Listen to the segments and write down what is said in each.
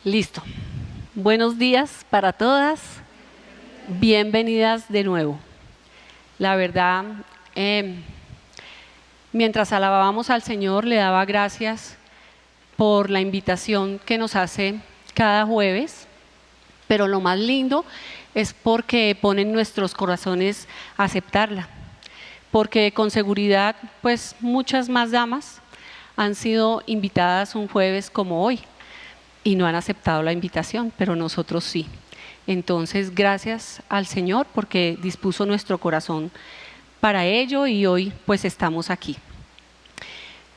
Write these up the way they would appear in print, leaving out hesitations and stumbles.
Listo. Buenos días para todas. Bienvenidas de nuevo. La verdad, mientras alabábamos al Señor, le daba gracias por la invitación que nos hace cada jueves, pero lo más lindo es porque pone en nuestros corazones aceptarla, porque con seguridad, pues muchas más damas han sido invitadas un jueves como hoy y no han aceptado la invitación, pero nosotros sí. Entonces, gracias al Señor porque dispuso nuestro corazón para ello y hoy pues estamos aquí.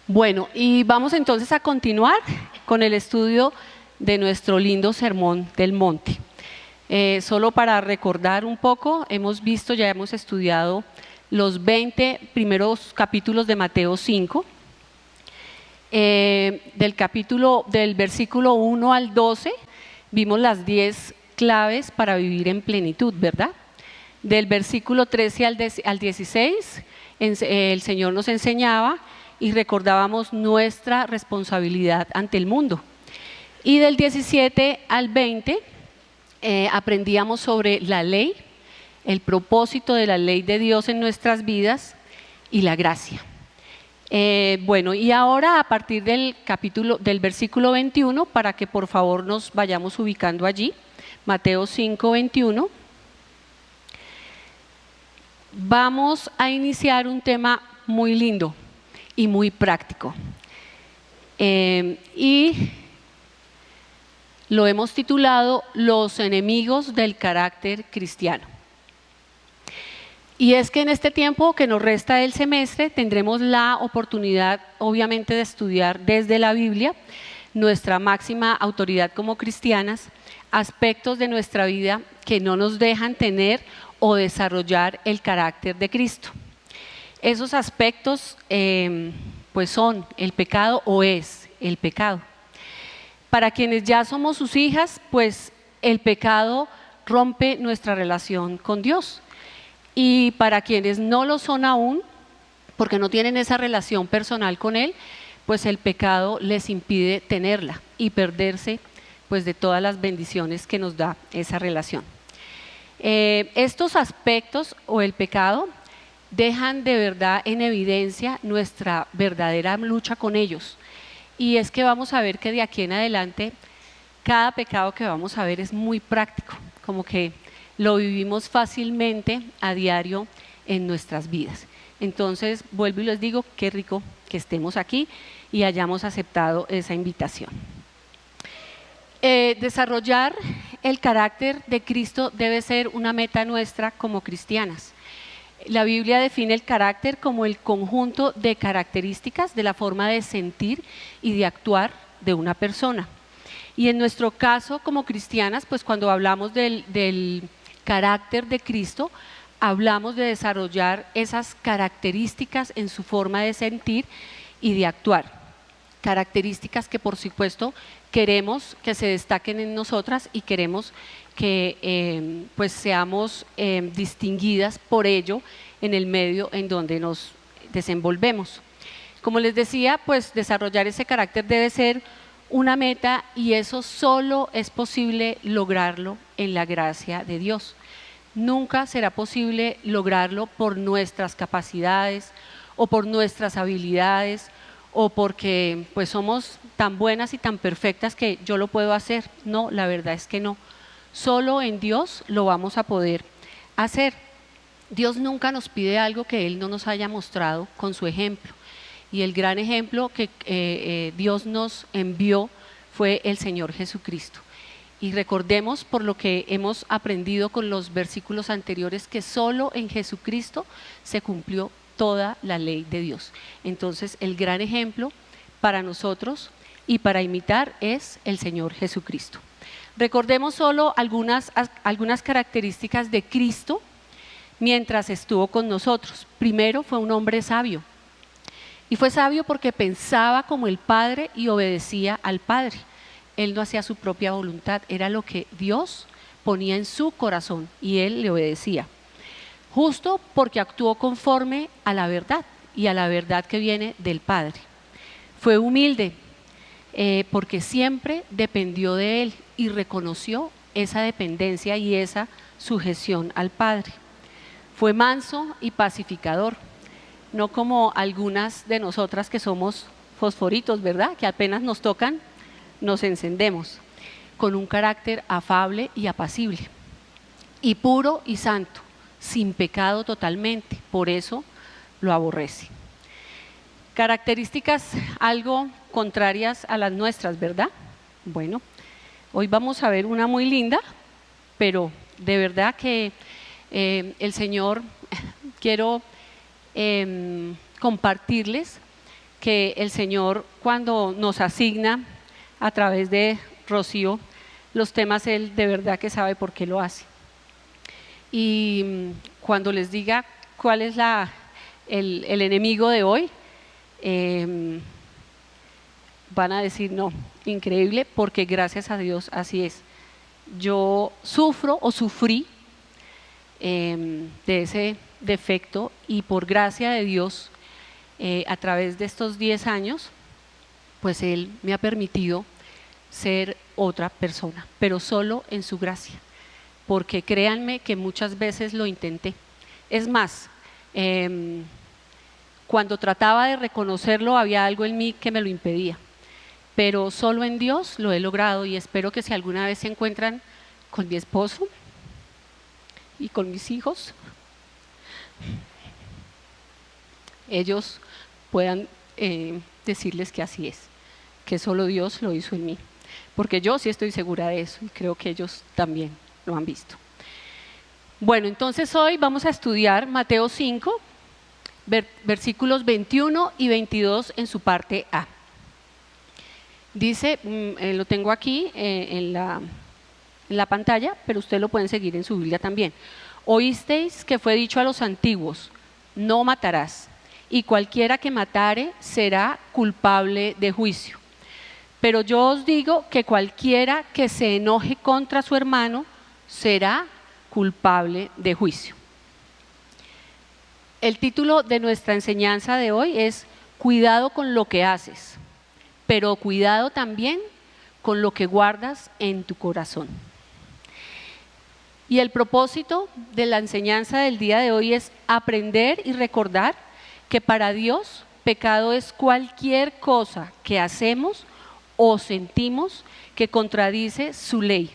Bueno, y vamos entonces a continuar con el estudio de nuestro lindo sermón del monte. Solo para recordar un poco, ya hemos estudiado los 20 primeros capítulos de Mateo 5, del versículo 1 al 12, vimos las 10 claves para vivir en plenitud, ¿verdad? Del versículo 13 al 16, el Señor nos enseñaba y recordábamos nuestra responsabilidad ante el mundo. Y del 17 al 20 aprendíamos sobre la ley, el propósito de la ley de Dios en nuestras vidas y la gracia. Bueno, y ahora a partir del versículo 21, para que por favor nos vayamos ubicando allí, Mateo 5, 21, vamos a iniciar un tema muy lindo y muy práctico. Y lo hemos titulado Los enemigos del carácter cristiano. Y es que en este tiempo que nos resta del semestre tendremos la oportunidad, obviamente, de estudiar desde la Biblia, nuestra máxima autoridad como cristianas, aspectos de nuestra vida que no nos dejan tener o desarrollar el carácter de Cristo. Esos aspectos pues son el pecado o es el pecado. Para quienes ya somos sus hijas, pues el pecado rompe nuestra relación con Dios. Y para quienes no lo son aún, porque no tienen esa relación personal con Él, pues el pecado les impide tenerla y perderse pues de todas las bendiciones que nos da esa relación. Estos aspectos o el pecado dejan de verdad en evidencia nuestra verdadera lucha con ellos. Y es que vamos a ver que de aquí en adelante cada pecado que vamos a ver es muy práctico, como que lo vivimos fácilmente a diario en nuestras vidas. Entonces, vuelvo y les digo, qué rico que estemos aquí y hayamos aceptado esa invitación. Desarrollar el carácter de Cristo debe ser una meta nuestra como cristianas. La Biblia define el carácter como el conjunto de características de la forma de sentir y de actuar de una persona. Y en nuestro caso como cristianas, pues cuando hablamos del carácter de Cristo, hablamos de desarrollar esas características en su forma de sentir y de actuar. Características que por supuesto queremos que se destaquen en nosotras y queremos que pues seamos distinguidas por ello en el medio en donde nos desenvolvemos. Como les decía, pues desarrollar ese carácter debe ser una meta y eso solo es posible lograrlo en la gracia de Dios. Nunca será posible lograrlo por nuestras capacidades o por nuestras habilidades o porque pues somos tan buenas y tan perfectas que yo lo puedo hacer. No, la verdad es que no. Solo en Dios lo vamos a poder hacer. Dios nunca nos pide algo que Él no nos haya mostrado con su ejemplo. Y el gran ejemplo que Dios nos envió fue el Señor Jesucristo. Y recordemos por lo que hemos aprendido con los versículos anteriores que solo en Jesucristo se cumplió toda la ley de Dios. Entonces el gran ejemplo para nosotros y para imitar es el Señor Jesucristo. Recordemos solo algunas características de Cristo mientras estuvo con nosotros. Primero, fue un hombre sabio. Y fue sabio porque pensaba como el Padre y obedecía al Padre. Él no hacía su propia voluntad, era lo que Dios ponía en su corazón y él le obedecía. Justo porque actuó conforme a la verdad y a la verdad que viene del Padre. Fue humilde. porque siempre dependió de Él y reconoció esa dependencia y esa sujeción al Padre. Fue manso y pacificador, no como algunas de nosotras que somos fosforitos, ¿verdad? Que apenas nos tocan, nos encendemos, con un carácter afable y apacible, y puro y santo, sin pecado totalmente, por eso lo aborrece. Características algo contrarias a las nuestras, ¿verdad? Bueno, hoy vamos a ver una muy linda, pero de verdad que el Señor, quiero compartirles que el Señor, cuando nos asigna a través de Rocío los temas, Él de verdad que sabe por qué lo hace. Y cuando les diga cuál es el enemigo de hoy, van a decir no, increíble, porque gracias a Dios así es. Yo sufro o sufrí de ese defecto, y por gracia de Dios, a través de estos 10 años, pues Él me ha permitido ser otra persona, pero solo en su gracia, porque créanme que muchas veces lo intenté. Es más, cuando trataba de reconocerlo había algo en mí que me lo impedía, pero solo en Dios lo he logrado, y espero que si alguna vez se encuentran con mi esposo y con mis hijos, ellos puedan decirles que así es, que solo Dios lo hizo en mí, porque yo sí estoy segura de eso y creo que ellos también lo han visto. Bueno, entonces hoy vamos a estudiar Mateo 5, versículos 21 y 22 en su parte A. Dice, lo tengo aquí en la pantalla, pero ustedes lo pueden seguir en su Biblia también. Oísteis que fue dicho a los antiguos, no matarás, y cualquiera que matare será culpable de juicio. Pero yo os digo que cualquiera que se enoje contra su hermano será culpable de juicio. El título de nuestra enseñanza de hoy es Cuidado con lo que haces, pero cuidado también con lo que guardas en tu corazón. Y el propósito de la enseñanza del día de hoy es aprender y recordar que para Dios pecado es cualquier cosa que hacemos o sentimos que contradice su ley,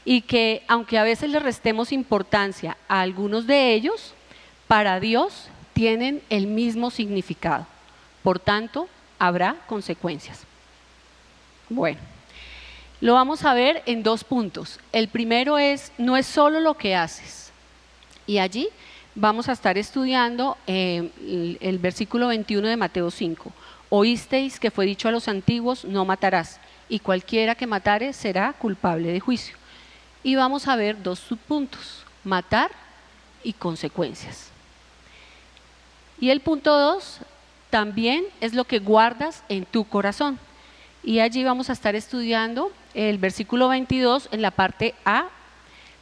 y que aunque a veces le restemos importancia a algunos de ellos, para Dios tienen el mismo significado. Por tanto, habrá consecuencias. Bueno, lo vamos a ver en 2 puntos. El primero es, no es solo lo que haces. Y allí vamos a estar estudiando el versículo 21 de Mateo 5. Oísteis que fue dicho a los antiguos, no matarás, y cualquiera que matare será culpable de juicio. Y vamos a ver 2 subpuntos, matar y consecuencias. Y el punto 2 también es lo que guardas en tu corazón. Y allí vamos a estar estudiando el versículo 22 en la parte A.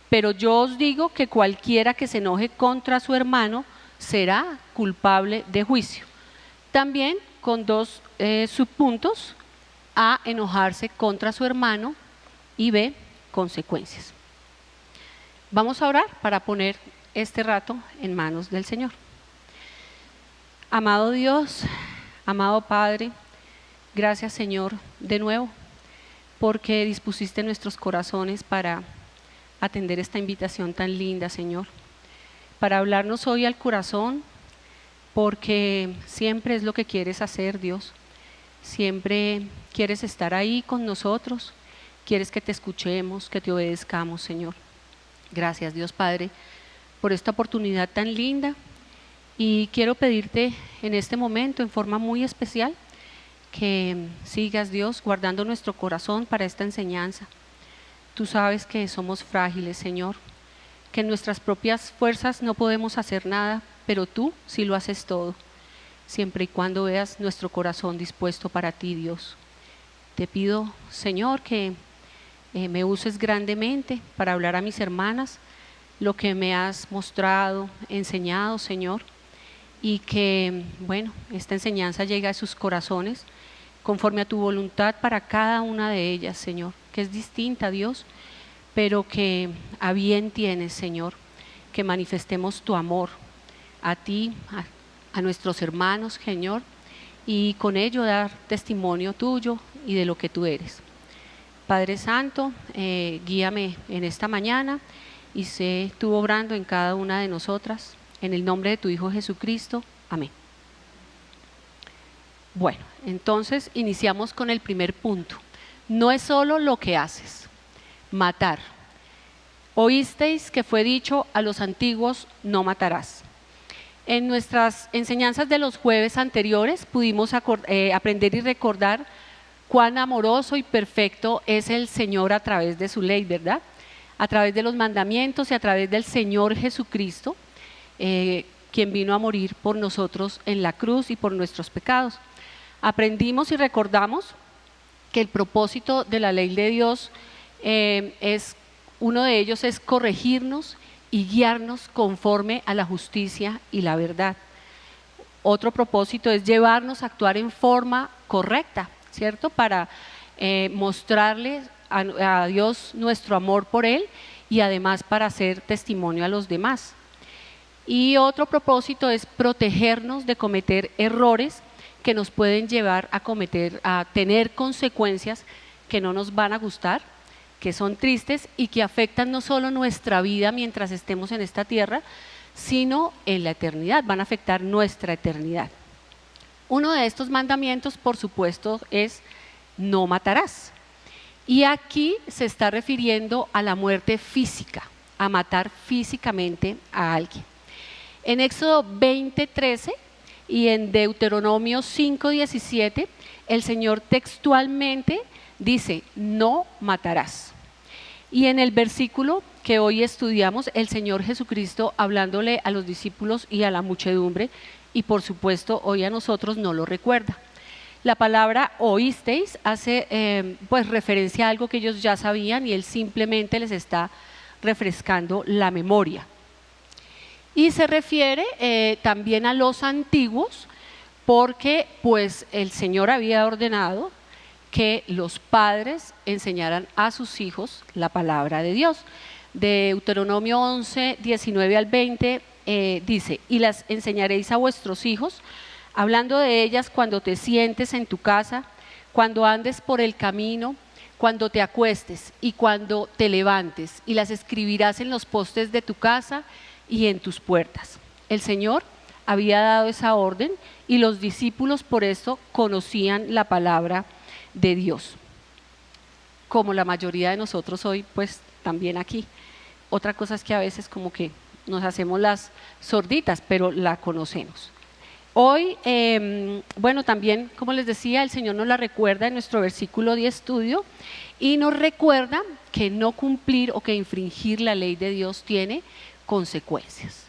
Pero yo os digo que cualquiera que se enoje contra su hermano será culpable de juicio. También con 2 subpuntos, A, enojarse contra su hermano, y B, consecuencias. Vamos a orar para poner este rato en manos del Señor. Amado Dios, amado Padre, gracias Señor de nuevo, porque dispusiste nuestros corazones para atender esta invitación tan linda, Señor, para hablarnos hoy al corazón, porque siempre es lo que quieres hacer, Dios. Siempre quieres estar ahí con nosotros, quieres que te escuchemos, que te obedezcamos, Señor. Gracias, Dios Padre, por esta oportunidad tan linda, y quiero pedirte en este momento, en forma muy especial, que sigas, Dios, guardando nuestro corazón para esta enseñanza. Tú sabes que somos frágiles, Señor, que en nuestras propias fuerzas no podemos hacer nada, pero tú sí lo haces todo, siempre y cuando veas nuestro corazón dispuesto para ti, Dios. Te pido, Señor, que me uses grandemente para hablar a mis hermanas lo que me has mostrado, enseñado, Señor, y que, bueno, esta enseñanza llegue a sus corazones conforme a tu voluntad para cada una de ellas, Señor, que es distinta, Dios, pero que a bien tienes, Señor, que manifestemos tu amor a ti, a nuestros hermanos, Señor, y con ello dar testimonio tuyo y de lo que tú eres. Padre Santo, guíame en esta mañana y sé tú obrando en cada una de nosotras, en el nombre de tu Hijo Jesucristo. Amén. Bueno, entonces iniciamos con el primer punto. No es solo lo que haces, matar. Oísteis que fue dicho a los antiguos, no matarás. En nuestras enseñanzas de los jueves anteriores pudimos aprender y recordar cuán amoroso y perfecto es el Señor a través de su ley, ¿verdad? A través de los mandamientos y a través del Señor Jesucristo, quien vino a morir por nosotros en la cruz y por nuestros pecados. Aprendimos y recordamos que el propósito de la ley de Dios uno de ellos es corregirnos y guiarnos conforme a la justicia y la verdad. Otro propósito es llevarnos a actuar en forma correcta, ¿cierto? Para mostrarle a Dios nuestro amor por Él y además para hacer testimonio a los demás. Y otro propósito es protegernos de cometer errores que nos pueden llevar a tener consecuencias que no nos van a gustar, que son tristes y que afectan no solo nuestra vida mientras estemos en esta tierra, sino en la eternidad, van a afectar nuestra eternidad. Uno de estos mandamientos, por supuesto, es no matarás. Y aquí se está refiriendo a la muerte física, a matar físicamente a alguien. En Éxodo 20:13 y en Deuteronomio 5:17, el Señor textualmente dice, no matarás. Y en el versículo que hoy estudiamos, el Señor Jesucristo hablándole a los discípulos y a la muchedumbre, y por supuesto hoy a nosotros no lo recuerda. La palabra oísteis hace pues referencia a algo que ellos ya sabían y Él simplemente les está refrescando la memoria. Y se refiere también a los antiguos, porque pues el Señor había ordenado que los padres enseñaran a sus hijos la palabra de Dios. Deuteronomio 11, 19 al 20 dice, y las enseñaréis a vuestros hijos, hablando de ellas cuando te sientes en tu casa, cuando andes por el camino, cuando te acuestes y cuando te levantes, y las escribirás en los postes de tu casa y en tus puertas. El Señor había dado esa orden y los discípulos por eso conocían la palabra de Dios, como la mayoría de nosotros hoy, pues también aquí. Otra cosa es que a veces como que nos hacemos las sorditas, pero la conocemos. Hoy, bueno, también, como les decía, el Señor nos la recuerda en nuestro versículo de estudio y nos recuerda que no cumplir o que infringir la ley de Dios tiene consecuencias.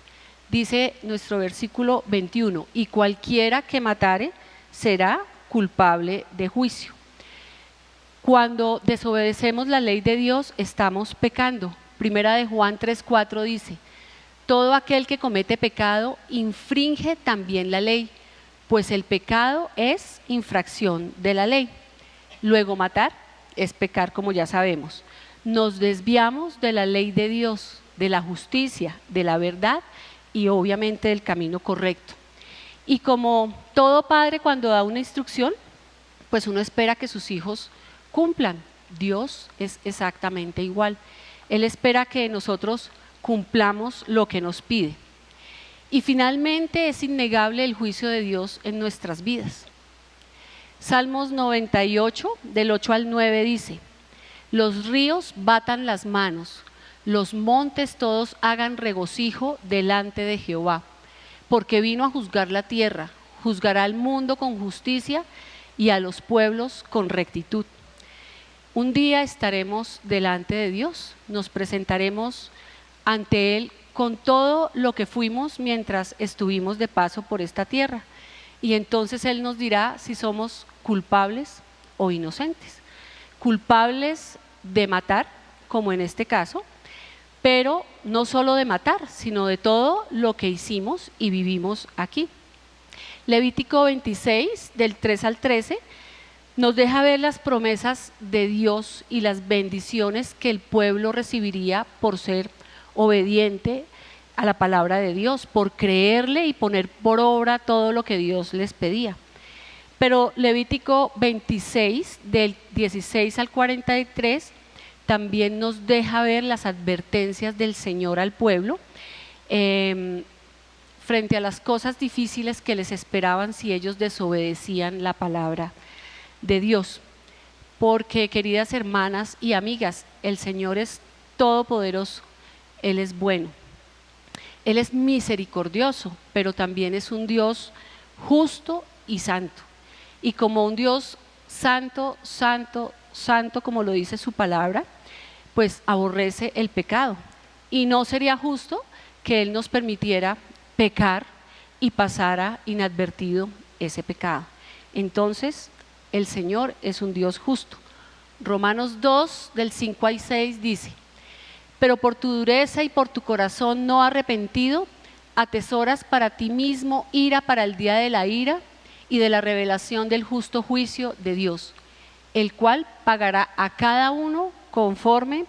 Dice nuestro versículo 21, y cualquiera que matare será culpable de juicio. Cuando desobedecemos la ley de Dios, estamos pecando. Primera de Juan 3:4 dice, todo aquel que comete pecado infringe también la ley, pues el pecado es infracción de la ley. Luego matar es pecar, como ya sabemos. Nos desviamos de la ley de Dios, de la justicia, de la verdad y obviamente del camino correcto. Y como todo padre cuando da una instrucción, pues uno espera que sus hijos cumplan. Dios es exactamente igual. Él espera que nosotros cumplamos lo que nos pide. Y finalmente es innegable el juicio de Dios en nuestras vidas. Salmos 98, del 8 al 9 dice, los ríos batan las manos, los montes todos hagan regocijo delante de Jehová, porque vino a juzgar la tierra, juzgará al mundo con justicia y a los pueblos con rectitud. Un día estaremos delante de Dios, nos presentaremos ante Él con todo lo que fuimos mientras estuvimos de paso por esta tierra. Y entonces Él nos dirá si somos culpables o inocentes. Culpables de matar, como en este caso, pero no solo de matar, sino de todo lo que hicimos y vivimos aquí. Levítico 26, del 3 al 13, Nos deja ver las promesas de Dios y las bendiciones que el pueblo recibiría por ser obediente a la palabra de Dios, por creerle y poner por obra todo lo que Dios les pedía. Pero Levítico 26, del 16 al 43, también nos deja ver las advertencias del Señor al pueblo frente a las cosas difíciles que les esperaban si ellos desobedecían la palabra de Dios. Porque, queridas hermanas y amigas, el Señor es todopoderoso, Él es bueno, Él es misericordioso, pero también es un Dios justo y santo. Y como un Dios santo, santo, santo, como lo dice su palabra, pues aborrece el pecado. Y no sería justo que Él nos permitiera pecar y pasara inadvertido ese pecado. Entonces, el Señor es un Dios justo. Romanos 2, del 5 al 6 dice: pero por tu dureza y por tu corazón no arrepentido, atesoras para ti mismo ira para el día de la ira y de la revelación del justo juicio de Dios, el cual pagará a cada uno conforme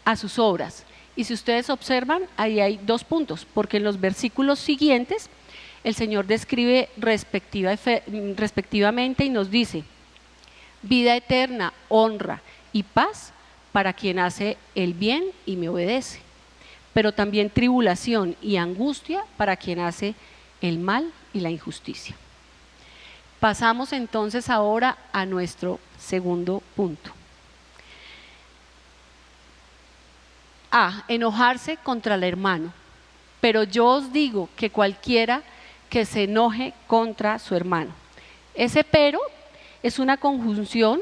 a sus obras. Y si ustedes observan, ahí hay dos puntos, porque en los versículos siguientes el Señor describe respectivamente y nos dice: vida eterna, honra y paz para quien hace el bien y me obedece, pero también tribulación y angustia para quien hace el mal y la injusticia. Pasamos entonces ahora a nuestro segundo punto. A. Enojarse contra el hermano. Pero yo os digo que cualquiera que se enoje contra su hermano. Ese pero es una conjunción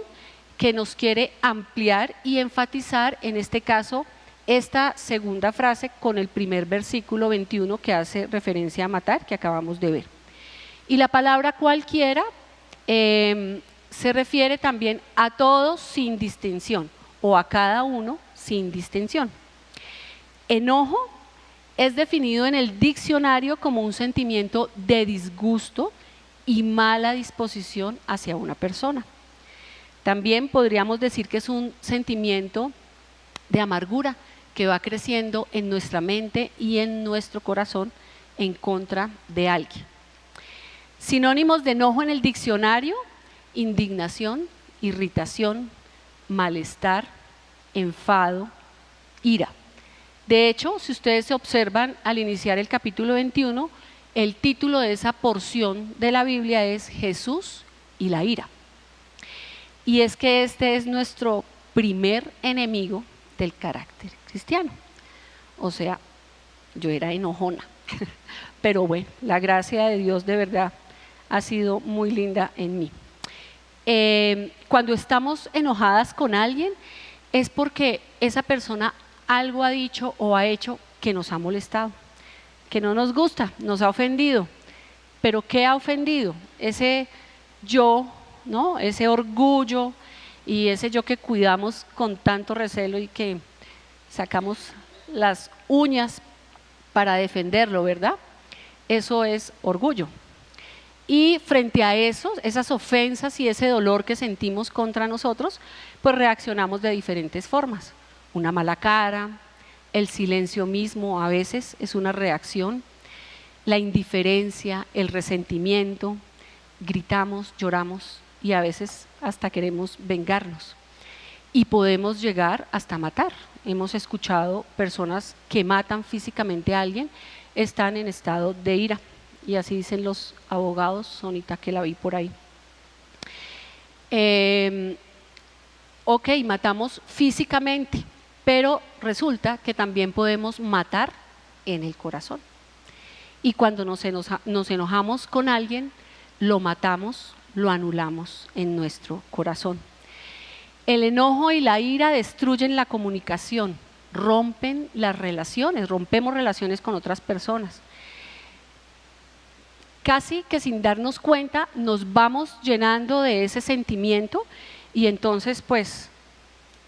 que nos quiere ampliar y enfatizar, en este caso, esta segunda frase con el primer versículo 21 que hace referencia a matar, que acabamos de ver. Y la palabra cualquiera se refiere también a todos sin distinción o a cada uno sin distinción. Enojo es definido en el diccionario como un sentimiento de disgusto y mala disposición hacia una persona. También podríamos decir que es un sentimiento de amargura que va creciendo en nuestra mente y en nuestro corazón en contra de alguien. Sinónimos de enojo en el diccionario: indignación, irritación, malestar, enfado, ira. De hecho, si ustedes se observan al iniciar el capítulo 21, el título de esa porción de la Biblia es Jesús y la ira. Y es que este es nuestro primer enemigo del carácter cristiano. O sea, yo era enojona, pero bueno, la gracia de Dios de verdad ha sido muy linda en mí. Cuando estamos enojadas con alguien es porque esa persona algo ha dicho o ha hecho que nos ha molestado, que no nos gusta, nos ha ofendido. ¿Pero qué ha ofendido? Ese yo, ¿no? Ese orgullo y ese yo que cuidamos con tanto recelo y que sacamos las uñas para defenderlo, ¿verdad? Eso es orgullo. Y frente a eso, esas ofensas y ese dolor que sentimos contra nosotros, pues reaccionamos de diferentes formas. Una mala cara, el silencio mismo a veces es una reacción, la indiferencia, el resentimiento, gritamos, lloramos y a veces hasta queremos vengarnos. Y podemos llegar hasta matar. Hemos escuchado personas que matan físicamente a alguien, están en estado de ira. Y así dicen los abogados, Sonita, que la vi por ahí. Ok, matamos físicamente, pero resulta que también podemos matar en el corazón. Y cuando nos enojamos con alguien, lo matamos, lo anulamos en nuestro corazón. El enojo y la ira destruyen la comunicación, rompen las relaciones, rompemos relaciones con otras personas. Casi que sin darnos cuenta nos vamos llenando de ese sentimiento y entonces pues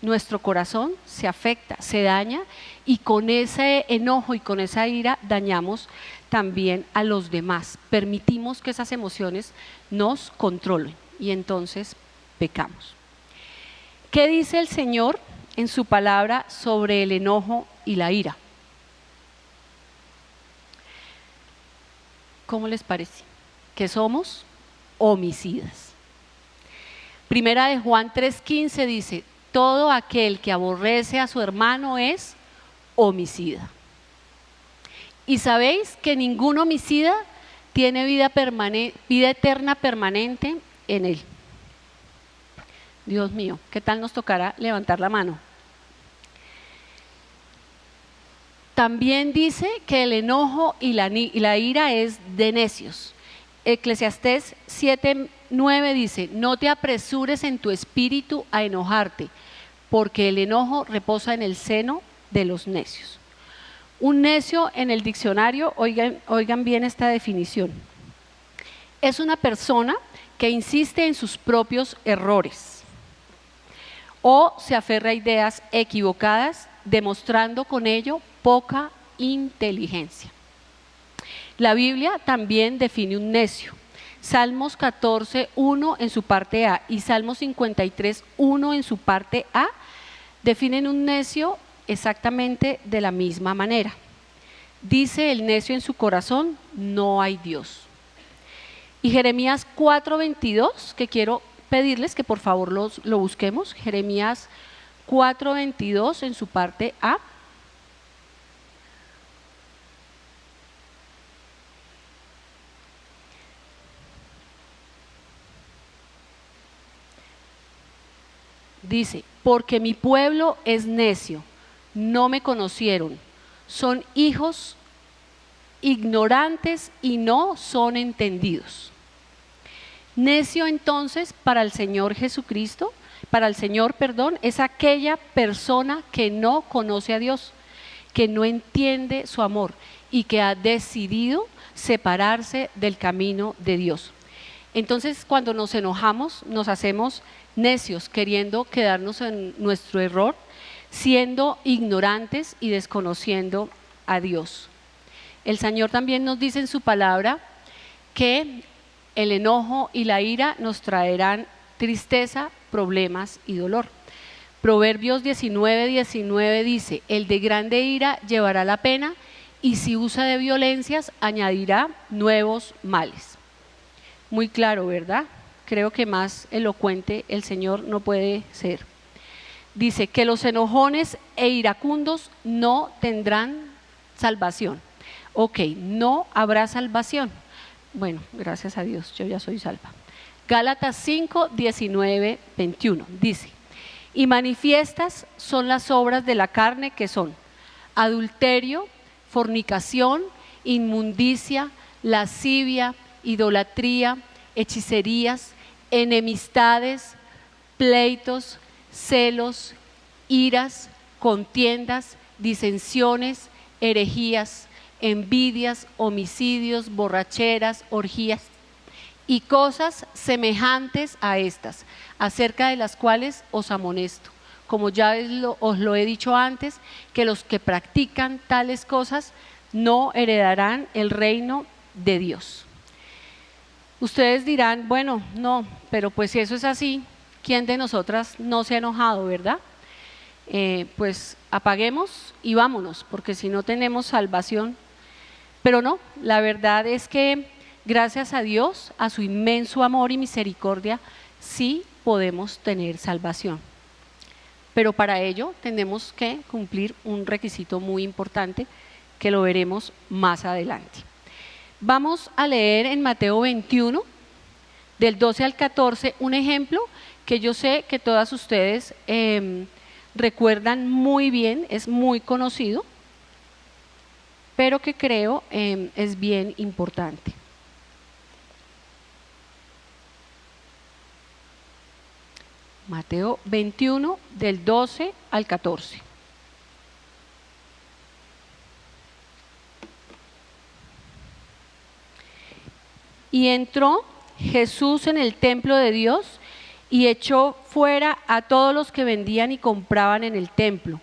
nuestro corazón se afecta, se daña y con ese enojo y con esa ira dañamos también a los demás. Permitimos que esas emociones nos controlen y entonces pecamos. ¿Qué dice el Señor en su palabra sobre el enojo y la ira? ¿Cómo les parece? Que somos homicidas. Primera de Juan 3:15 dice: todo aquel que aborrece a su hermano es homicida. Y sabéis que ningún homicida tiene vida eterna permanente en él. Dios mío, ¿qué tal nos tocará levantar la mano? También dice que el enojo y la ira es de necios. Eclesiastés 7:9 dice: no te apresures en tu espíritu a enojarte, porque el enojo reposa en el seno de los necios. Un necio en el diccionario, oigan bien esta definición, es una persona que insiste en sus propios errores o se aferra a ideas equivocadas, demostrando con ello poca inteligencia. La Biblia también define un necio. Salmos 14:1 en su parte A y Salmos 53:1 en su parte A definen un necio exactamente de la misma manera. Dice el necio en su corazón: no hay Dios. Y Jeremías 4:22, que quiero pedirles que por favor lo busquemos. Jeremías 4:22 en su parte A. Dice: porque mi pueblo es necio, no me conocieron, son hijos ignorantes y no son entendidos. Necio entonces para el Señor Jesucristo, para el Señor, perdón, es aquella persona que no conoce a Dios, que no entiende su amor y que ha decidido separarse del camino de Dios. Entonces, cuando nos enojamos, nos hacemos necios, queriendo quedarnos en nuestro error, siendo ignorantes y desconociendo a Dios. El Señor también nos dice en su palabra que el enojo y la ira nos traerán tristeza, problemas y dolor. Proverbios 19:19 dice: el de grande ira llevará la pena, y si usa de violencias añadirá nuevos males. Muy claro, ¿verdad? Creo que más elocuente el Señor no puede ser. Dice que los enojones e iracundos no tendrán salvación. Ok, no habrá salvación. Bueno, gracias a Dios, yo ya soy salva. Gálatas 5:19-21 dice: y manifiestas son las obras de la carne, que son adulterio, fornicación, inmundicia, lascivia, idolatría, hechicerías, enemistades, pleitos, celos, iras, contiendas, disensiones, herejías, envidias, homicidios, borracheras, orgías y cosas semejantes a estas, acerca de las cuales os amonesto, como ya os lo he dicho antes, que los que practican tales cosas no heredarán el reino de Dios. Ustedes dirán: bueno, no, pero pues si eso es así, ¿quién de nosotras no se ha enojado, verdad? Pues apaguemos y vámonos, porque si no tenemos salvación. Pero no, la verdad es que gracias a Dios, a su inmenso amor y misericordia, sí podemos tener salvación. Pero para ello tenemos que cumplir un requisito muy importante, que lo veremos más adelante. Vamos a leer en Mateo 21, del 12 al 14, un ejemplo que yo sé que todas ustedes recuerdan muy bien, es muy conocido, pero que creo es bien importante. Mateo 21, del 12 al 14. Y entró Jesús en el templo de Dios y echó fuera a todos los que vendían y compraban en el templo,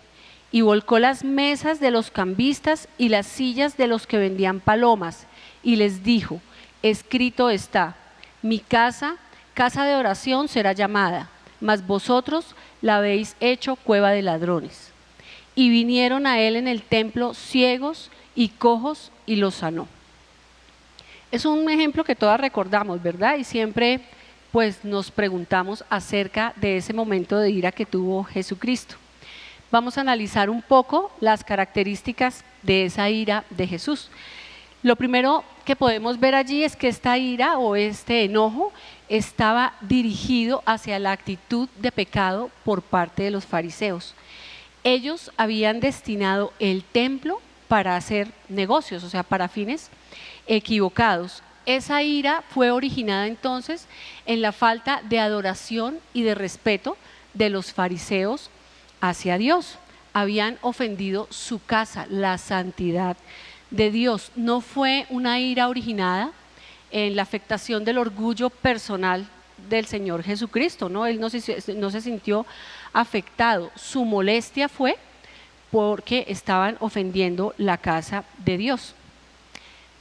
y volcó las mesas de los cambistas y las sillas de los que vendían palomas, y les dijo: escrito está, mi casa casa de oración será llamada, mas vosotros la habéis hecho cueva de ladrones. Y vinieron a él en el templo ciegos y cojos y los sanó. Es un ejemplo que todas recordamos, ¿verdad? Y siempre pues nos preguntamos acerca de ese momento de ira que tuvo Jesucristo. Vamos a analizar un poco las características de esa ira de Jesús. Lo primero que podemos ver allí es que esta ira o este enojo estaba dirigido hacia la actitud de pecado por parte de los fariseos. Ellos habían destinado el templo para hacer negocios, o sea, para fines equivocados. Esa ira fue originada entonces en la falta de adoración y de respeto de los fariseos hacia Dios. Habían ofendido su casa, la santidad de Dios. No fue una ira originada en la afectación del orgullo personal del Señor Jesucristo, ¿no? Él no se sintió afectado. Su molestia fue porque estaban ofendiendo la casa de Dios.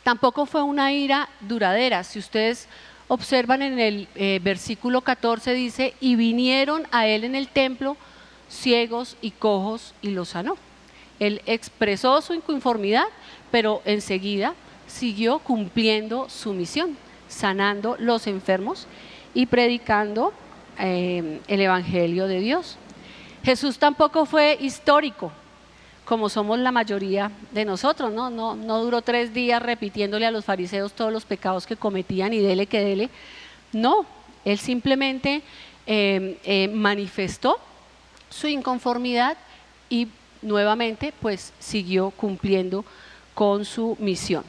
Tampoco fue una ira duradera. Si ustedes observan en el versículo 14 dice, y vinieron a él en el templo ciegos y cojos y los sanó. Él expresó su inconformidad, pero enseguida siguió cumpliendo su misión, sanando los enfermos y predicando el evangelio de Dios. Jesús tampoco fue histórico, como somos la mayoría de nosotros, ¿no? No duró 3 días repitiéndole a los fariseos todos los pecados que cometían y dele que dele. No, él simplemente manifestó su inconformidad y nuevamente pues siguió cumpliendo con su misión.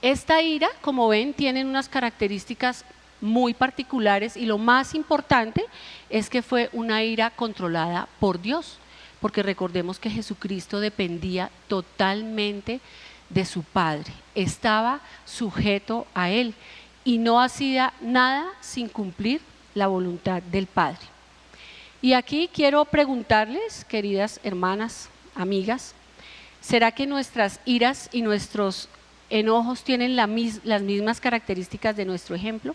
Esta ira, como ven, tiene unas características muy particulares y lo más importante es que fue una ira controlada por Dios. Porque recordemos que Jesucristo dependía totalmente de su Padre, estaba sujeto a Él y no hacía nada sin cumplir la voluntad del Padre. Y aquí quiero preguntarles, queridas hermanas, amigas, ¿será que nuestras iras y nuestros enojos tienen las mismas características de nuestro ejemplo?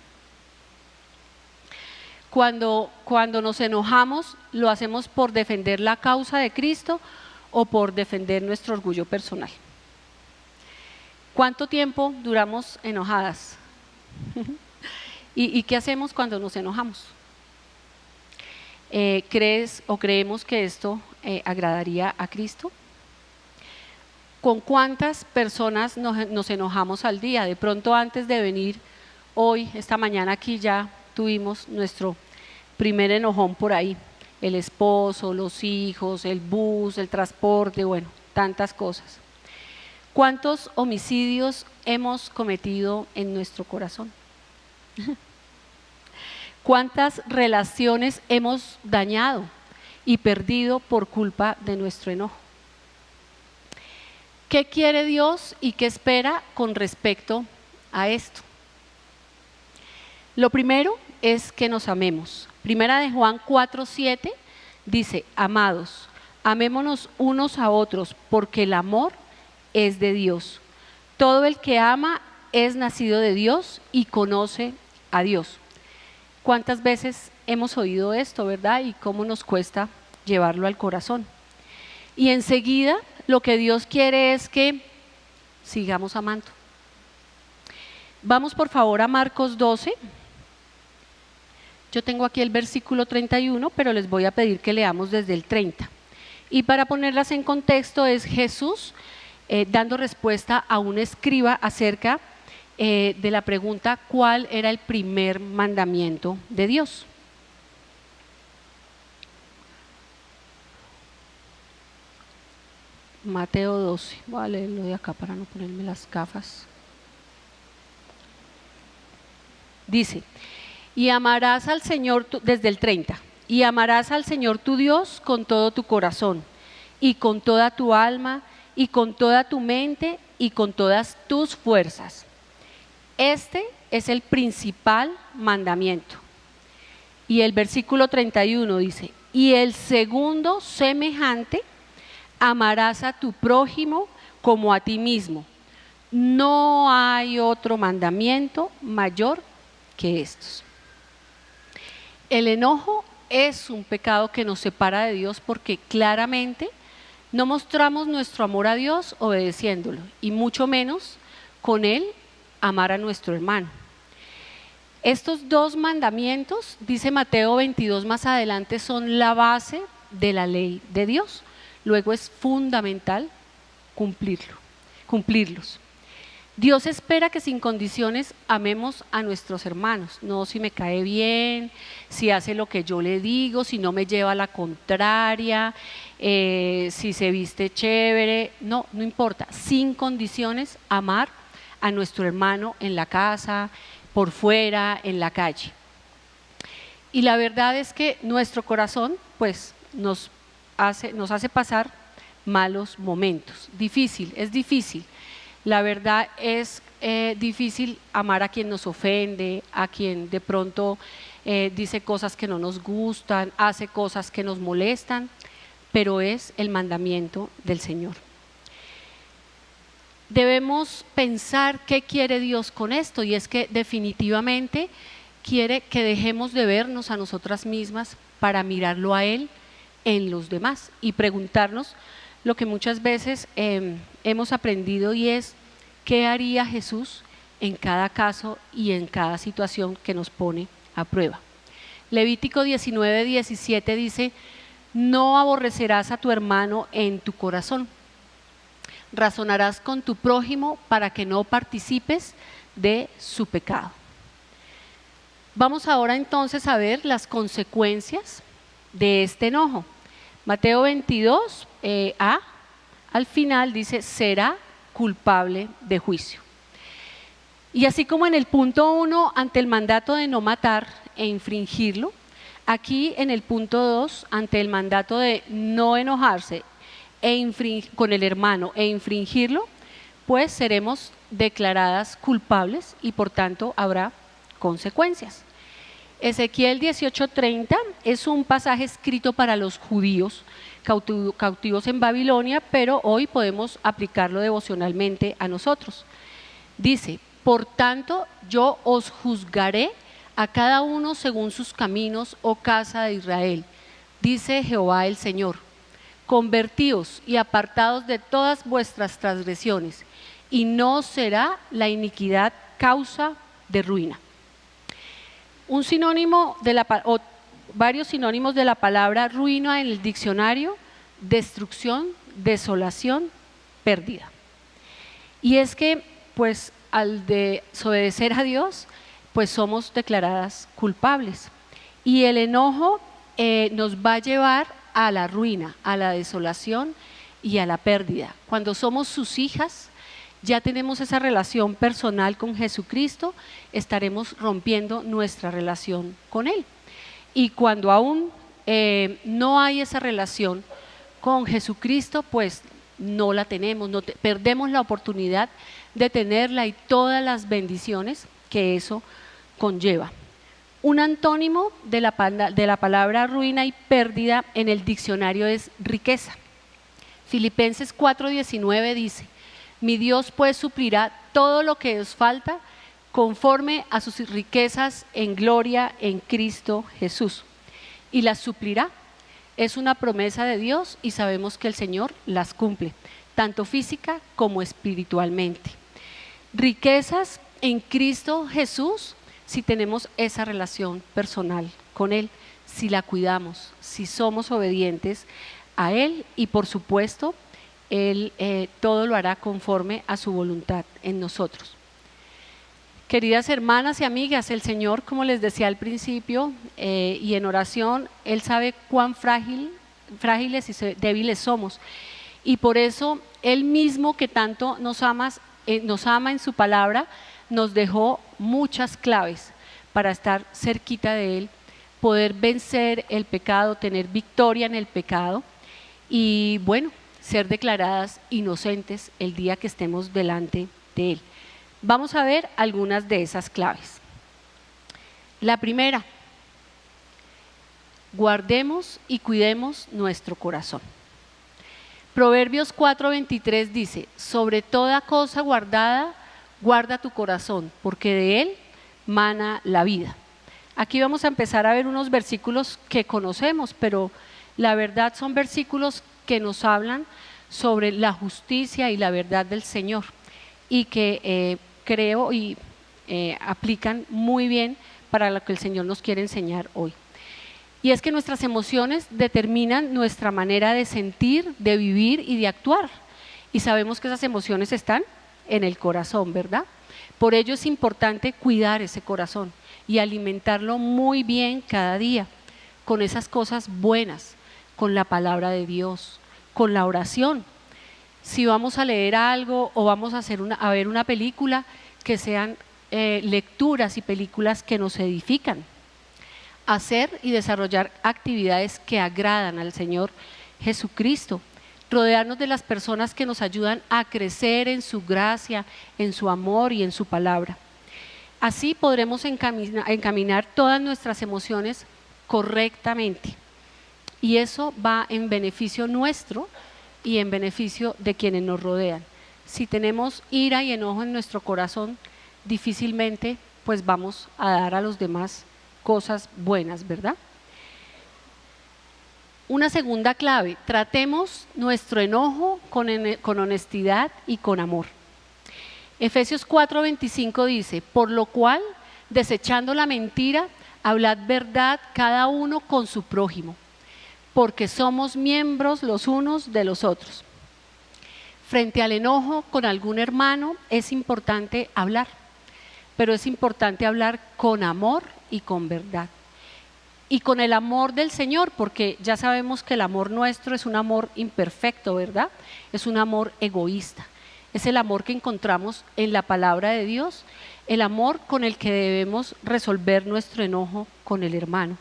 Cuando nos enojamos, ¿lo hacemos por defender la causa de Cristo o por defender nuestro orgullo personal? ¿Cuánto tiempo duramos enojadas? ¿Y qué hacemos cuando nos enojamos? ¿Crees o creemos que esto agradaría a Cristo? ¿Con cuántas personas nos enojamos al día? De pronto antes de venir hoy, esta mañana aquí ya tuvimos nuestro primer enojón por ahí, el esposo, los hijos, el bus, el transporte, bueno, tantas cosas. ¿Cuántos homicidios hemos cometido en nuestro corazón? ¿Cuántas relaciones hemos dañado y perdido por culpa de nuestro enojo? ¿Qué quiere Dios y qué espera con respecto a esto? Lo primero es que nos amemos. Primera de Juan 4:7 dice, amados, amémonos unos a otros, porque el amor es de Dios. Todo el que ama es nacido de Dios y conoce a Dios. ¿Cuántas veces hemos oído esto, verdad? Y cómo nos cuesta llevarlo al corazón. Y enseguida lo que Dios quiere es que sigamos amando. Vamos por favor a Marcos 12. Yo tengo aquí el versículo 31, pero les voy a pedir que leamos desde el 30. Y para ponerlas en contexto es Jesús dando respuesta a un escriba acerca de la pregunta ¿cuál era el primer mandamiento de Dios? Mateo 12, voy a leerlo de acá para no ponerme las gafas. Dice, y amarás al Señor, desde el 30, y amarás al Señor tu Dios con todo tu corazón, y con toda tu alma, y con toda tu mente, y con todas tus fuerzas. Este es el principal mandamiento. Y el versículo 31 dice, y el segundo semejante, amarás a tu prójimo como a ti mismo. No hay otro mandamiento mayor que estos. El enojo es un pecado que nos separa de Dios porque claramente no mostramos nuestro amor a Dios obedeciéndolo y mucho menos con Él amar a nuestro hermano. Estos dos mandamientos, dice Mateo 22 más adelante, son la base de la ley de Dios. Luego es fundamental cumplirlos. Dios espera que sin condiciones amemos a nuestros hermanos, no si me cae bien, si hace lo que yo le digo, si no me lleva a la contraria, si se viste chévere, no importa, sin condiciones amar a nuestro hermano en la casa, por fuera, en la calle. Y la verdad es que nuestro corazón pues nos hace pasar malos momentos, es difícil. La verdad es difícil amar a quien nos ofende, a quien de pronto dice cosas que no nos gustan, hace cosas que nos molestan, pero es el mandamiento del Señor. Debemos pensar qué quiere Dios con esto, y es que definitivamente quiere que dejemos de vernos a nosotras mismas para mirarlo a Él en los demás y preguntarnos lo que muchas veces hemos aprendido, y es ¿qué haría Jesús en cada caso y en cada situación que nos pone a prueba? Levítico 19:17 dice: no aborrecerás a tu hermano en tu corazón, razonarás con tu prójimo para que no participes de su pecado. Vamos ahora entonces a ver las consecuencias de este enojo. Mateo 22, al final dice: será culpable de juicio. Y así como en el punto 1, ante el mandato de no matar e infringirlo, aquí en el punto 2, ante el mandato de no enojarse con el hermano e infringirlo, pues seremos declaradas culpables y por tanto habrá consecuencias. Ezequiel 18:30 es un pasaje escrito para los judíos cautivos en Babilonia, pero hoy podemos aplicarlo devocionalmente a nosotros. Dice: por tanto yo os juzgaré a cada uno según sus caminos, oh casa de Israel, dice Jehová el Señor. Convertíos y apartados de todas vuestras transgresiones, y no será la iniquidad causa de ruina. Varios sinónimos de la palabra ruina en el diccionario: destrucción, desolación, pérdida. Y es que pues al desobedecer a Dios pues somos declaradas culpables, y el enojo nos va a llevar a la ruina, a la desolación y a la pérdida. Cuando somos sus hijas, ya tenemos esa relación personal con Jesucristo, estaremos rompiendo nuestra relación con Él. Y cuando aún no hay esa relación con Jesucristo, pues no la tenemos, perdemos la oportunidad de tenerla y todas las bendiciones que eso conlleva. Un antónimo de la palabra ruina y pérdida en el diccionario es riqueza. Filipenses 4:19 dice: mi Dios pues suplirá todo lo que os falta conforme a sus riquezas en gloria en Cristo Jesús. Y las suplirá. Es una promesa de Dios y sabemos que el Señor las cumple, tanto física como espiritualmente. Riquezas en Cristo Jesús si tenemos esa relación personal con Él, si la cuidamos, si somos obedientes a Él, y por supuesto Él todo lo hará conforme a su voluntad en nosotros. Queridas hermanas y amigas, el Señor, como les decía al principio y en oración, Él sabe cuán frágiles y débiles somos, y por eso Él mismo, que tanto nos ama en su palabra, nos dejó muchas claves para estar cerquita de Él, poder vencer el pecado, tener victoria en el pecado y bueno, ser declaradas inocentes el día que estemos delante de Él. Vamos a ver algunas de esas claves. La primera: guardemos y cuidemos nuestro corazón. Proverbios 4:23 dice: sobre toda cosa guardada, guarda tu corazón, porque de él mana la vida. Aquí vamos a empezar a ver unos versículos que conocemos, pero la verdad son versículos que nos hablan sobre la justicia y la verdad del Señor y que creo y aplican muy bien para lo que el Señor nos quiere enseñar hoy. Y es que nuestras emociones determinan nuestra manera de sentir, de vivir y de actuar. Y sabemos que esas emociones están en el corazón, ¿verdad? Por ello es importante cuidar ese corazón y alimentarlo muy bien cada día con esas cosas buenas, con la palabra de Dios, con la oración. Si vamos a leer algo o vamos a ver una película, que sean lecturas y películas que nos edifican. Hacer y desarrollar actividades que agradan al Señor Jesucristo. Rodearnos de las personas que nos ayudan a crecer en su gracia, en su amor y en su palabra. Así podremos encaminar todas nuestras emociones correctamente. Y eso va en beneficio nuestro y en beneficio de quienes nos rodean. Si tenemos ira y enojo en nuestro corazón, difícilmente pues vamos a dar a los demás cosas buenas, ¿verdad? Una segunda clave, tratemos nuestro enojo con honestidad y con amor. Efesios 4:25 dice, por lo cual, desechando la mentira, hablad verdad cada uno con su prójimo, porque somos miembros los unos de los otros. Frente al enojo con algún hermano es importante hablar, pero es importante hablar con amor y con verdad. Y con el amor del Señor, porque ya sabemos que el amor nuestro es un amor imperfecto, ¿verdad? Es un amor egoísta. Es el amor que encontramos en la palabra de Dios, el amor con el que debemos resolver nuestro enojo con el hermano.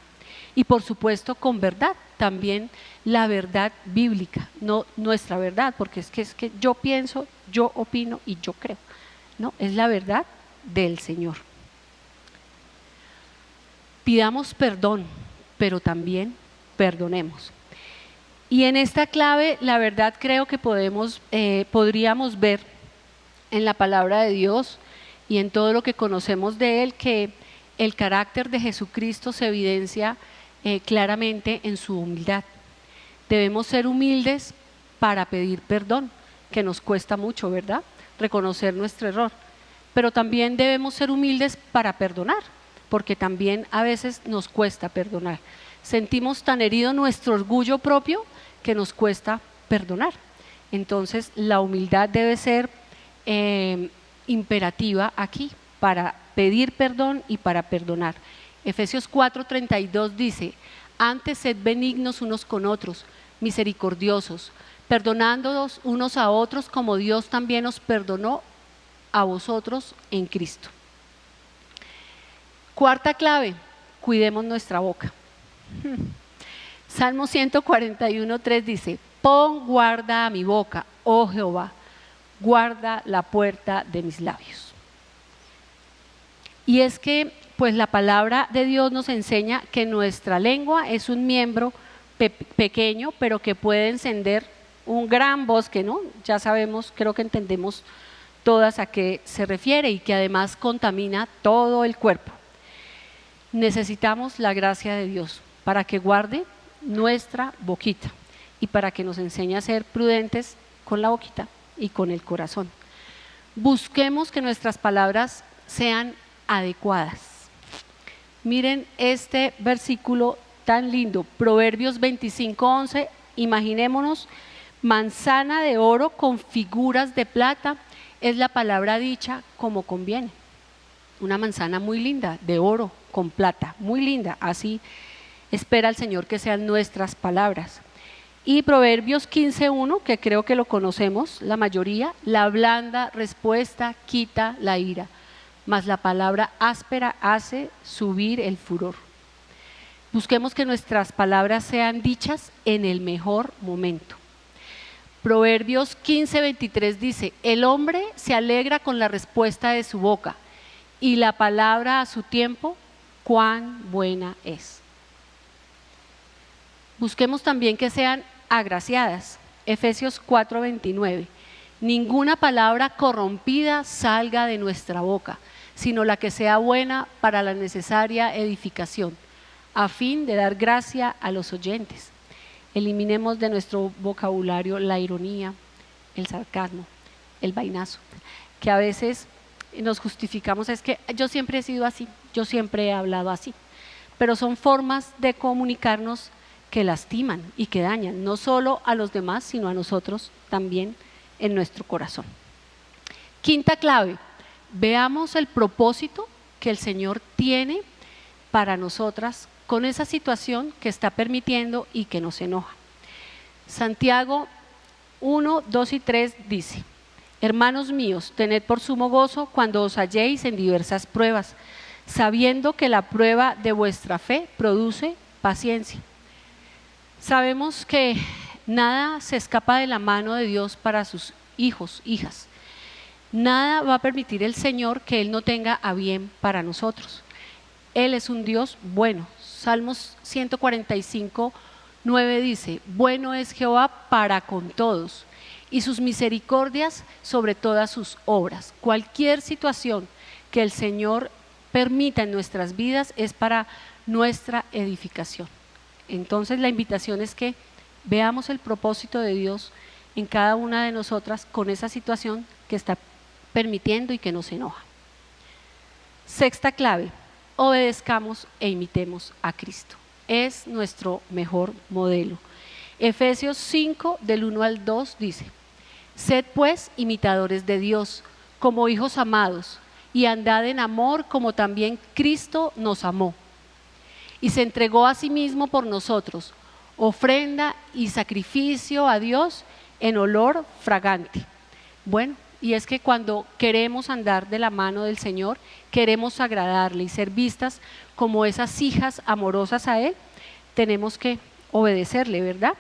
Y por supuesto con verdad, también la verdad bíblica, no nuestra verdad, porque es que yo pienso, yo opino y yo creo. No, es la verdad del Señor. Pidamos perdón, pero también perdonemos. Y en esta clave, la verdad creo que podríamos ver en la palabra de Dios y en todo lo que conocemos de Él, que el carácter de Jesucristo se evidencia claramente en su humildad. Debemos ser humildes para pedir perdón, que nos cuesta mucho, ¿verdad? Reconocer nuestro error. Pero también debemos ser humildes para perdonar, porque también a veces nos cuesta perdonar. Sentimos tan herido nuestro orgullo propio que nos cuesta perdonar. Entonces la humildad debe ser imperativa aquí para pedir perdón y para perdonar. Efesios 4:32 dice, antes sed benignos unos con otros, misericordiosos, perdonándonos unos a otros como Dios también os perdonó a vosotros en Cristo. Cuarta clave, cuidemos nuestra boca. Salmo 141:3 dice, pon guarda a mi boca, oh Jehová, guarda la puerta de mis labios. Y es que pues la palabra de Dios nos enseña que nuestra lengua es un miembro pequeño, pero que puede encender un gran bosque, ¿no? Ya sabemos, creo que entendemos todas a qué se refiere y que además contamina todo el cuerpo. Necesitamos la gracia de Dios para que guarde nuestra boquita y para que nos enseñe a ser prudentes con la boquita y con el corazón. Busquemos que nuestras palabras sean adecuadas. Miren este versículo tan lindo, Proverbios 25:11, imaginémonos, manzana de oro con figuras de plata, es la palabra dicha como conviene. Una manzana muy linda, de oro con plata, muy linda, así espera el Señor que sean nuestras palabras. Y Proverbios 15:1, que creo que lo conocemos la mayoría, la blanda respuesta quita la ira, mas la palabra áspera hace subir el furor. Busquemos que nuestras palabras sean dichas en el mejor momento. Proverbios 15:23 dice, el hombre se alegra con la respuesta de su boca, y la palabra a su tiempo, cuán buena es. Busquemos también que sean agraciadas. Efesios 4:29, ninguna palabra corrompida salga de nuestra boca, sino la que sea buena para la necesaria edificación, a fin de dar gracia a los oyentes. Eliminemos de nuestro vocabulario la ironía, el sarcasmo, el vainazo, que a veces nos justificamos, es que yo siempre he sido así, yo siempre he hablado así, pero son formas de comunicarnos que lastiman y que dañan, no solo a los demás, sino a nosotros también en nuestro corazón. Quinta clave, veamos el propósito que el Señor tiene para nosotras con esa situación que está permitiendo y que nos enoja. Santiago 1, 2 y 3 dice: hermanos míos, tened por sumo gozo cuando os halléis en diversas pruebas, sabiendo que la prueba de vuestra fe produce paciencia. Sabemos que nada se escapa de la mano de Dios para sus hijos, hijas. Nada va a permitir el Señor que Él no tenga a bien para nosotros. Él es un Dios bueno. Salmos 145, 9 dice: bueno es Jehová para con todos, y sus misericordias sobre todas sus obras. Cualquier situación que el Señor permita en nuestras vidas es para nuestra edificación. Entonces la invitación es que veamos el propósito de Dios en cada una de nosotras con esa situación que está permitiendo y que nos enoja. Sexta clave, obedezcamos e imitemos a Cristo. Es nuestro mejor modelo. Efesios 5 del 1 al 2 dice: sed pues imitadores de Dios como hijos amados, y andad en amor como también Cristo nos amó y se entregó a sí mismo por nosotros, ofrenda y sacrificio a Dios en olor fragante. Bueno, y es que cuando queremos andar de la mano del Señor, queremos agradarle y ser vistas como esas hijas amorosas a Él, tenemos que obedecerle, ¿verdad?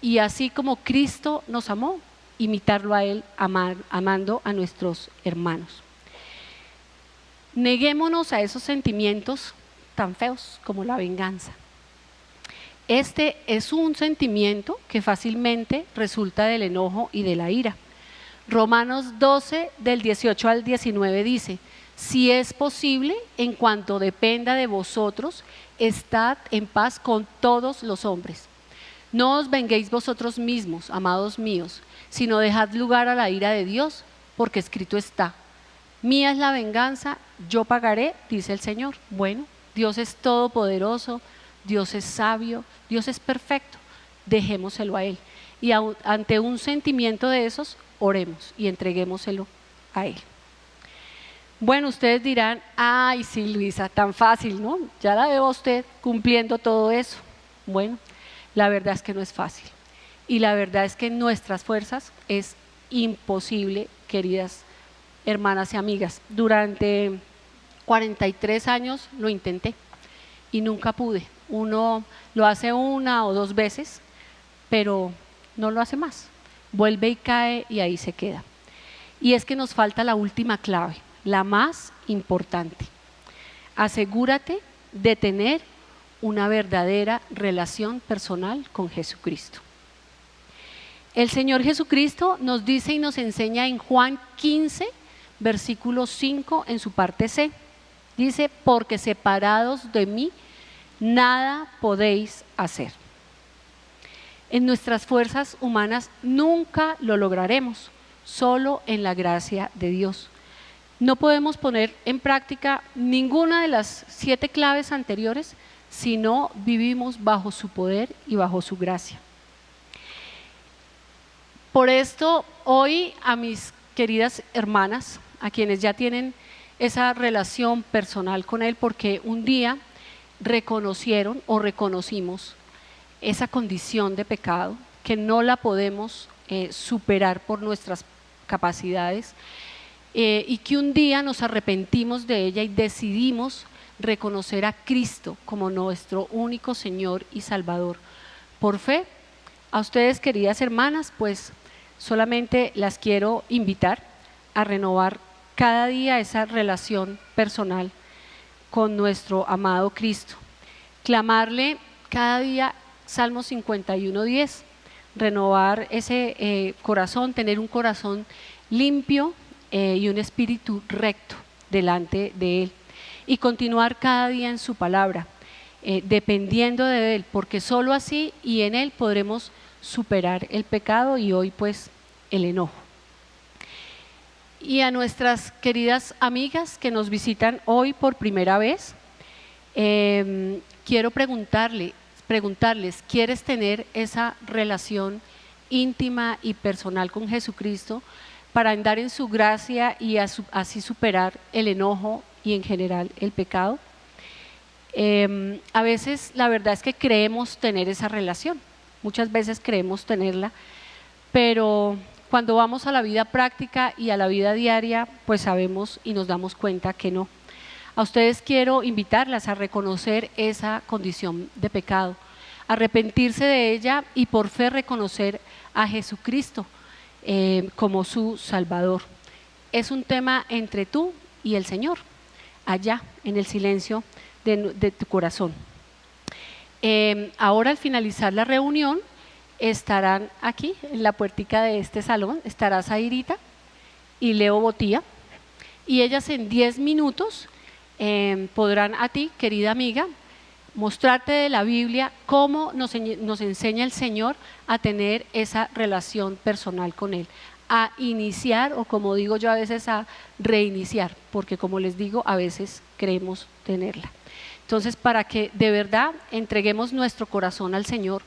Y así como Cristo nos amó, imitarlo a Él, amando a nuestros hermanos. Neguémonos a esos sentimientos tan feos como la venganza. Este es un sentimiento que fácilmente resulta del enojo y de la ira. Romanos 12 del 18 al 19 dice: si es posible, en cuanto dependa de vosotros, estad en paz con todos los hombres. No os venguéis vosotros mismos, amados míos, sino dejad lugar a la ira de Dios, porque escrito está: mía es la venganza, yo pagaré, dice el Señor. Bueno, Dios es todopoderoso, Dios es sabio, Dios es perfecto, dejémoselo a Él. Y ante un sentimiento de esos, oremos y entreguémoselo a Él. Bueno, ustedes dirán: ay, sí, Luisa, tan fácil, ¿no? Ya la veo a usted cumpliendo todo eso. Bueno, la verdad es que no es fácil. Y la verdad es que en nuestras fuerzas es imposible, queridas hermanas y amigas. Durante 43 años lo intenté y nunca pude. Uno lo hace una o dos veces, pero no lo hace más. Vuelve y cae y ahí se queda. Y es que nos falta la última clave, la más importante. Asegúrate de tener una verdadera relación personal con Jesucristo. El Señor Jesucristo nos dice y nos enseña en Juan 15, versículo 5 en su parte C. Dice: porque separados de mí, nada podéis hacer. En nuestras fuerzas humanas nunca lo lograremos, solo en la gracia de Dios. No podemos poner en práctica ninguna de las 7 claves anteriores si no vivimos bajo su poder y bajo su gracia. Por esto, hoy a mis queridas hermanas, a quienes ya tienen esa relación personal con Él, porque un día reconocieron o reconocimos esa condición de pecado que no la podemos superar por nuestras capacidades, y que un día nos arrepentimos de ella y decidimos reconocer a Cristo como nuestro único Señor y Salvador. Por fe, a ustedes, queridas hermanas, pues solamente las quiero invitar a renovar cada día esa relación personal con nuestro amado Cristo. Clamarle cada día Salmo 51:10, renovar ese corazón, tener un corazón limpio y un espíritu recto delante de Él y continuar cada día en su palabra, dependiendo de Él, porque solo así y en Él podremos superar el pecado y hoy pues el enojo. Y a nuestras queridas amigas que nos visitan hoy por primera vez, quiero preguntarles, ¿quieres tener esa relación íntima y personal con Jesucristo para andar en su gracia y así superar el enojo y en general el pecado? A veces la verdad es que creemos tener esa relación, muchas veces creemos tenerla, pero cuando vamos a la vida práctica y a la vida diaria, pues sabemos y nos damos cuenta que no. A ustedes quiero invitarlas a reconocer esa condición de pecado, arrepentirse de ella y por fe reconocer a Jesucristo como su Salvador. Es un tema entre tú y el Señor, allá en el silencio de tu corazón. Ahora al finalizar la reunión estarán aquí en la puertica de este salón, estará Zairita y Leo Botía, y ellas en 10 minutos podrán a ti, querida amiga, mostrarte de la Biblia cómo nos enseña el Señor a tener esa relación personal con Él, a iniciar o como digo yo a veces a reiniciar, porque como les digo a veces creemos tenerla. Entonces para que de verdad entreguemos nuestro corazón al Señor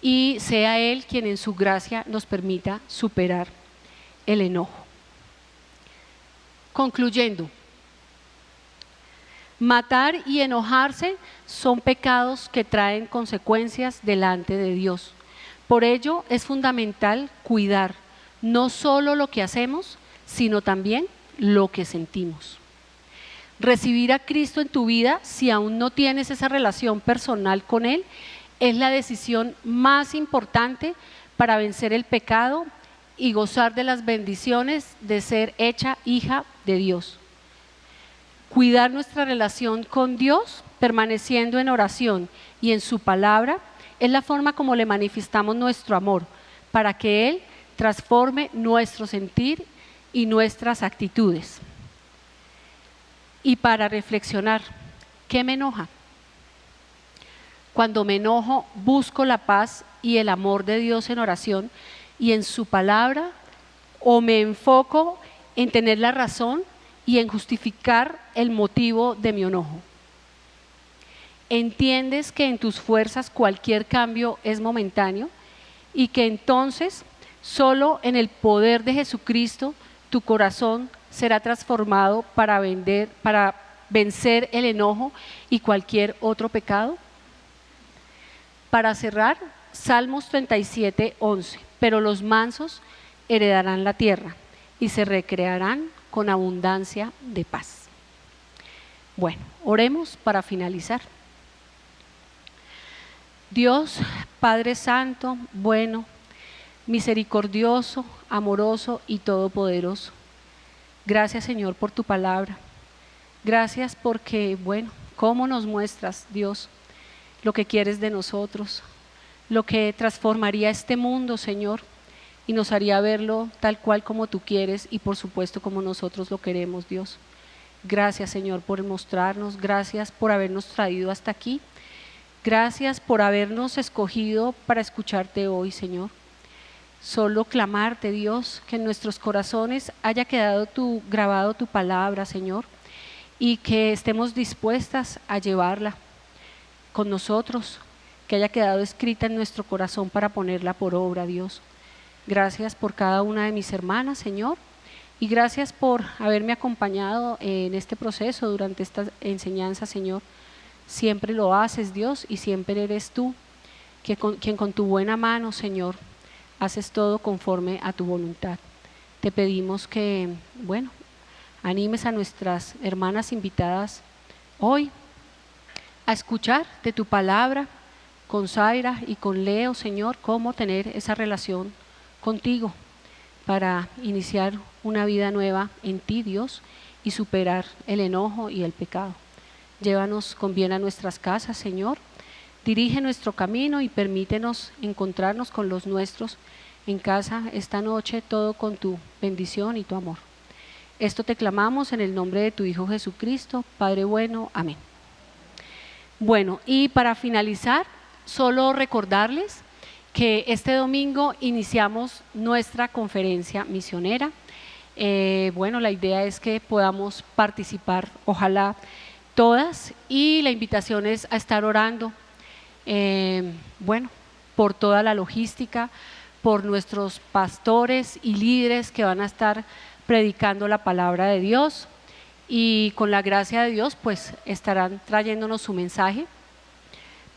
y sea Él quien en su gracia nos permita superar el enojo. Concluyendo, matar y enojarse son pecados que traen consecuencias delante de Dios. Por ello es fundamental cuidar no solo lo que hacemos, sino también lo que sentimos. Recibir a Cristo en tu vida, si aún no tienes esa relación personal con Él, es la decisión más importante para vencer el pecado y gozar de las bendiciones de ser hecha hija de Dios. Cuidar nuestra relación con Dios, permaneciendo en oración y en su palabra, es la forma como le manifestamos nuestro amor, para que Él transforme nuestro sentir y nuestras actitudes. Y para reflexionar, ¿qué me enoja? Cuando me enojo, busco la paz y el amor de Dios en oración y en su palabra, o me enfoco en tener la razón y en justificar el motivo de mi enojo. Entiendes que en tus fuerzas cualquier cambio es momentáneo y que entonces solo en el poder de Jesucristo tu corazón será transformado para vencer el enojo y cualquier otro pecado. Para cerrar, Salmos 37:11, pero los mansos heredarán la tierra y se recrearán con abundancia de paz. Bueno, oremos para finalizar. Dios, Padre Santo, bueno, misericordioso, amoroso y todopoderoso, gracias Señor por tu palabra. Gracias porque, bueno, cómo nos muestras, Dios, lo que quieres de nosotros, lo que transformaría este mundo, Señor, y nos haría verlo tal cual como tú quieres y por supuesto como nosotros lo queremos, Dios. Gracias, Señor, por mostrarnos, gracias por habernos traído hasta aquí, gracias por habernos escogido para escucharte hoy, Señor. Solo clamarte, Dios, que en nuestros corazones haya quedado grabado tu palabra, Señor, y que estemos dispuestas a llevarla con nosotros, que haya quedado escrita en nuestro corazón para ponerla por obra, Dios. Gracias por cada una de mis hermanas, Señor, y gracias por haberme acompañado en este proceso durante esta enseñanza, Señor. Siempre lo haces, Dios, y siempre eres tú, quien con tu buena mano, Señor, haces todo conforme a tu voluntad. Te pedimos que, bueno, animes a nuestras hermanas invitadas hoy a escuchar de tu palabra con Zaira y con Leo, Señor, cómo tener esa relación contigo para iniciar una vida nueva en ti, Dios, y superar el enojo y el pecado. Llévanos con bien a nuestras casas, Señor. Dirige nuestro camino y permítenos encontrarnos con los nuestros en casa esta noche, todo con tu bendición y tu amor. Esto te clamamos en el nombre de tu Hijo Jesucristo, Padre bueno, amén. Bueno, y para finalizar, solo recordarles que este domingo iniciamos nuestra conferencia misionera. Bueno, la idea es que podamos participar, ojalá todas, y la invitación es a estar orando, bueno, por toda la logística, por nuestros pastores y líderes que van a estar predicando la palabra de Dios, y con la gracia de Dios pues estarán trayéndonos su mensaje,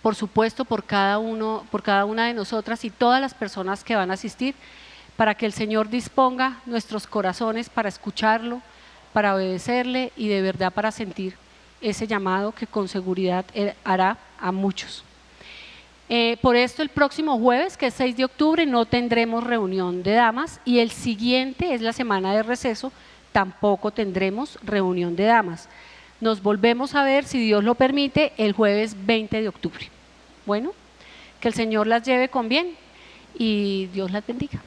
por supuesto por cada una de nosotras y todas las personas que van a asistir, para que el Señor disponga nuestros corazones para escucharlo, para obedecerle y de verdad para sentir ese llamado que con seguridad hará a muchos. Por esto el próximo jueves, que es 6 de octubre, no tendremos reunión de damas, y el siguiente es la semana de receso, tampoco tendremos reunión de damas. Nos volvemos a ver, si Dios lo permite, el jueves 20 de octubre. Bueno, que el Señor las lleve con bien y Dios las bendiga.